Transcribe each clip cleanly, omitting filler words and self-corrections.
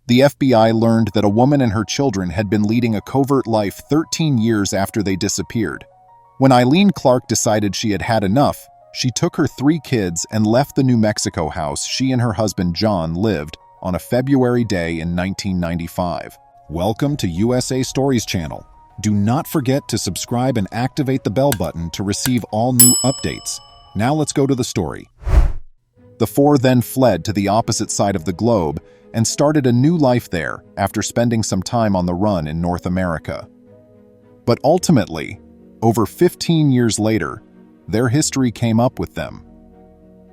The FBI learned that a woman and her children had been leading a covert life 13 years after they disappeared. When Eileen Clark decided she had had enough, she took her 3 kids and left the New Mexico house she and her husband John lived on a February day in 1995. Welcome to USA Stories channel. Do not forget to subscribe and activate the bell button to receive all new updates. Now let's go to the story. The 4 then fled to the opposite side of the globe and started a new life there after spending some time on the run in North America. But ultimately, over 15 years later, their history came up with them.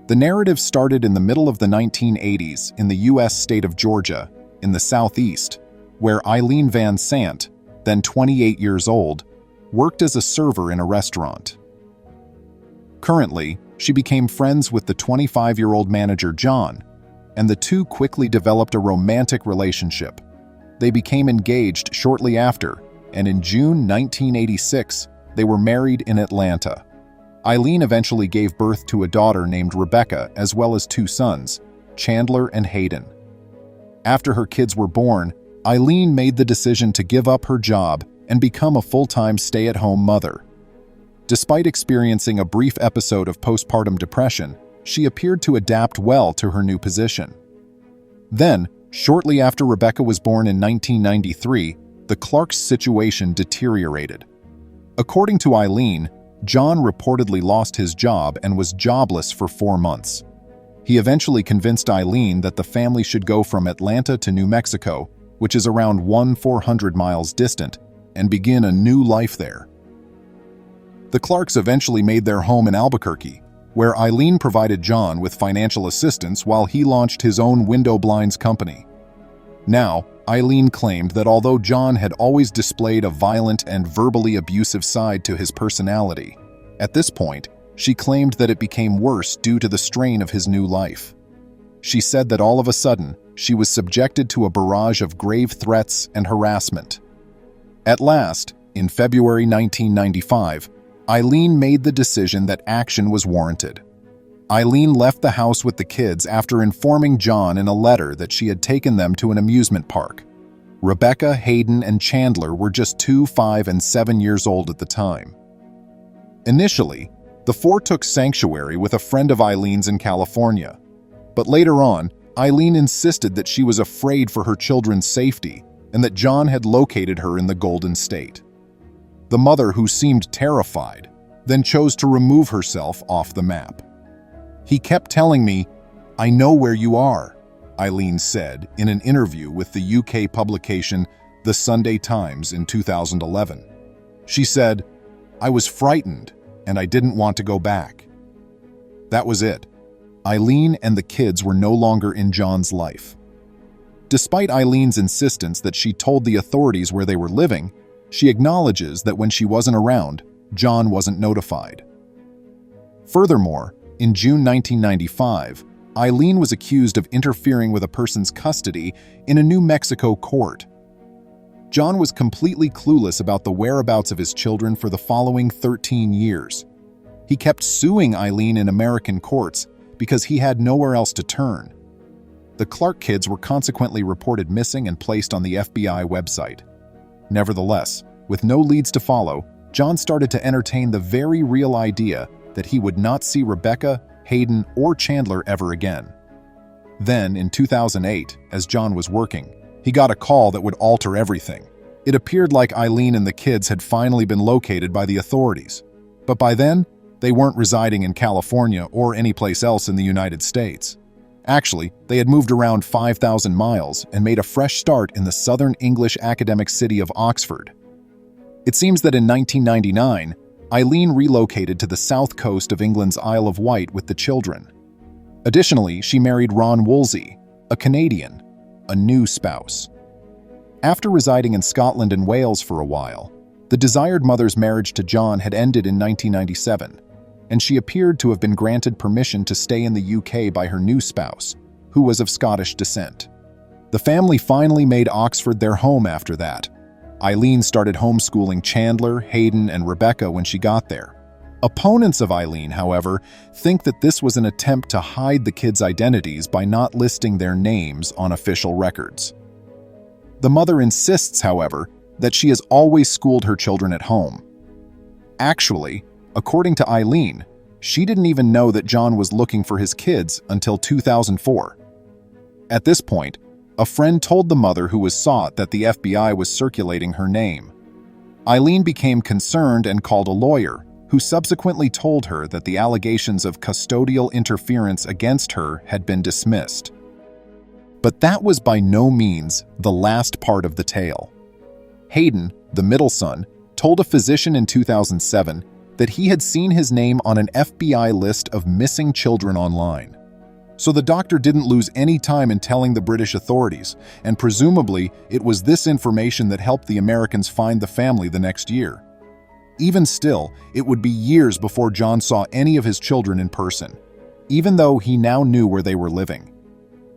The narrative started in the middle of the 1980s in the U.S. state of Georgia, in the southeast, where Eileen Van Sant, then 28 years old, worked as a server in a restaurant. Currently, she became friends with the 25-year-old manager John, and the two quickly developed a romantic relationship. They became engaged shortly after, and in June 1986, they were married in Atlanta. Eileen eventually gave birth to a daughter named Rebecca, as well as 2 sons, Chandler and Hayden. After her kids were born, Eileen made the decision to give up her job and become a full-time stay-at-home mother. Despite experiencing a brief episode of postpartum depression, she appeared to adapt well to her new position. Then, shortly after Rebecca was born in 1993, the Clarks' situation deteriorated. According to Eileen, John reportedly lost his job and was jobless for 4 months. He eventually convinced Eileen that the family should go from Atlanta to New Mexico, which is around 400 miles distant, and begin a new life there. The Clarks eventually made their home in Albuquerque, where Eileen provided John with financial assistance while he launched his own window blinds company. Now, Eileen claimed that although John had always displayed a violent and verbally abusive side to his personality, at this point, she claimed that it became worse due to the strain of his new life. She said that all of a sudden, she was subjected to a barrage of grave threats and harassment. At last, in February 1995, Eileen made the decision that action was warranted. Eileen left the house with the kids after informing John in a letter that she had taken them to an amusement park. Rebecca, Hayden, and Chandler were just 2, 5, and 7 years old at the time. Initially, the 4 took sanctuary with a friend of Eileen's in California, but later on, Eileen insisted that she was afraid for her children's safety and that John had located her in the Golden State. The mother, who seemed terrified, then chose to remove herself off the map. "He kept telling me, 'I know where you are,'" Eileen said in an interview with the UK publication The Sunday Times in 2011. She said, "I was frightened and I didn't want to go back." That was it. Eileen and the kids were no longer in John's life. Despite Eileen's insistence that she told the authorities where they were living, she acknowledges that when she wasn't around, John wasn't notified. Furthermore, in June 1995, Eileen was accused of interfering with a person's custody in a New Mexico court. John was completely clueless about the whereabouts of his children for the following 13 years. He kept suing Eileen in American courts because he had nowhere else to turn. The Clark kids were consequently reported missing and placed on the FBI website. Nevertheless, with no leads to follow, John started to entertain the very real idea that he would not see Rebecca, Hayden, or Chandler ever again. Then, in 2008, as John was working, he got a call that would alter everything. It appeared like Eileen and the kids had finally been located by the authorities. But by then, they weren't residing in California or any place else in the United States. Actually, they had moved around 5,000 miles and made a fresh start in the southern English academic city of Oxford. It seems that in 1999, Eileen relocated to the south coast of England's Isle of Wight with the children. Additionally, she married Ron Woolsey, a Canadian, a new spouse. After residing in Scotland and Wales for a while, the desired mother's marriage to John had ended in 1997, and she appeared to have been granted permission to stay in the UK by her new spouse, who was of Scottish descent. The family finally made Oxford their home after that. Eileen started homeschooling Chandler, Hayden, and Rebecca when she got there. Opponents of Eileen, however, think that this was an attempt to hide the kids' identities by not listing their names on official records. The mother insists, however, that she has always schooled her children at home. Actually, according to Eileen, she didn't even know that John was looking for his kids until 2004. At this point, a friend told the mother who was sought that the FBI was circulating her name. Eileen became concerned and called a lawyer, who subsequently told her that the allegations of custodial interference against her had been dismissed. But that was by no means the last part of the tale. Hayden, the middle son, told a physician in 2007 that he had seen his name on an FBI list of missing children online. So the doctor didn't lose any time in telling the British authorities, and presumably it was this information that helped the Americans find the family the next year. Even still, it would be years before John saw any of his children in person, even though he now knew where they were living.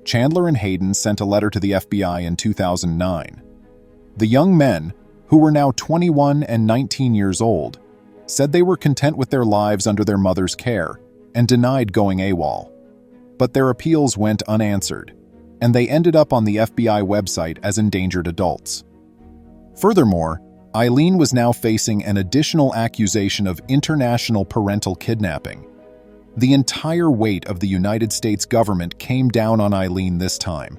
Chandler and Hayden sent a letter to the FBI in 2009. The young men, who were now 21 and 19 years old, said they were content with their lives under their mother's care and denied going AWOL. But their appeals went unanswered, and they ended up on the FBI website as endangered adults. Furthermore, Eileen was now facing an additional accusation of international parental kidnapping. The entire weight of the United States government came down on Eileen this time.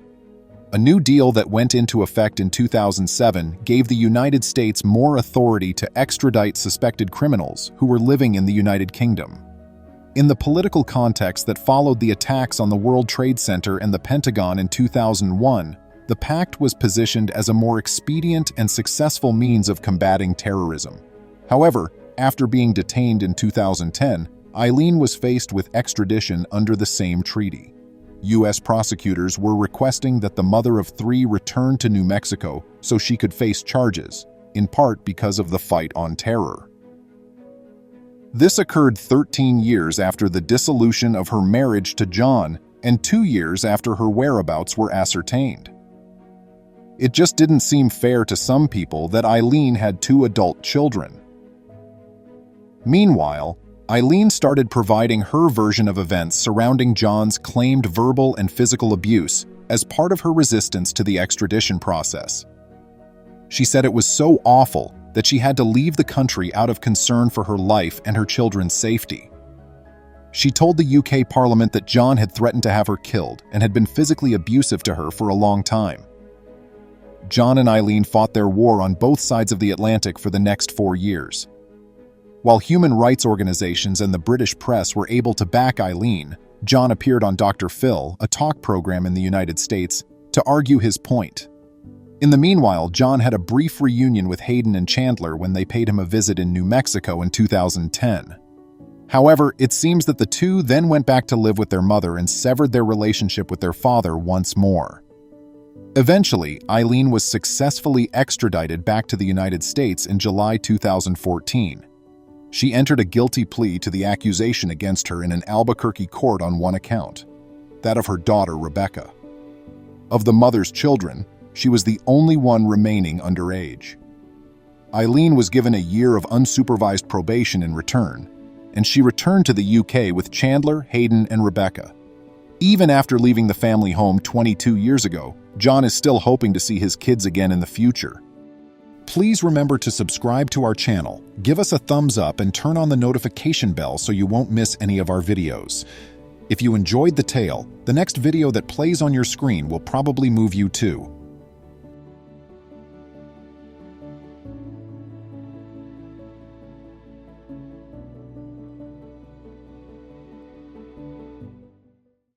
A new deal that went into effect in 2007 gave the United States more authority to extradite suspected criminals who were living in the United Kingdom. In the political context that followed the attacks on the World Trade Center and the Pentagon in 2001, the pact was positioned as a more expedient and successful means of combating terrorism. However, after being detained in 2010, Eileen was faced with extradition under the same treaty. U.S. prosecutors were requesting that the mother of three return to New Mexico so she could face charges, in part because of the fight on terror. This occurred 13 years after the dissolution of her marriage to John and 2 years after her whereabouts were ascertained. It just didn't seem fair to some people that Eileen had 2 adult children. Meanwhile, Eileen started providing her version of events surrounding John's claimed verbal and physical abuse as part of her resistance to the extradition process. She said it was so awful that she had to leave the country out of concern for her life and her children's safety. She told the UK Parliament that John had threatened to have her killed and had been physically abusive to her for a long time. John and Eileen fought their war on both sides of the Atlantic for the next 4 years. While human rights organizations and the British press were able to back Eileen, John appeared on Dr. Phil, a talk program in the United States, to argue his point. In the meanwhile, John had a brief reunion with Hayden and Chandler when they paid him a visit in New Mexico in 2010. However, it seems that the two then went back to live with their mother and severed their relationship with their father once more. Eventually, Eileen was successfully extradited back to the United States in July 2014. She entered a guilty plea to the accusation against her in an Albuquerque court on one account, that of her daughter, Rebecca. Of the mother's children, she was the only one remaining underage. Eileen was given a year of unsupervised probation in return, and she returned to the UK with Chandler, Hayden, and Rebecca. Even after leaving the family home 22 years ago, John is still hoping to see his kids again in the future. Please remember to subscribe to our channel, give us a thumbs up, and turn on the notification bell so you won't miss any of our videos. If you enjoyed the tale, the next video that plays on your screen will probably move you too.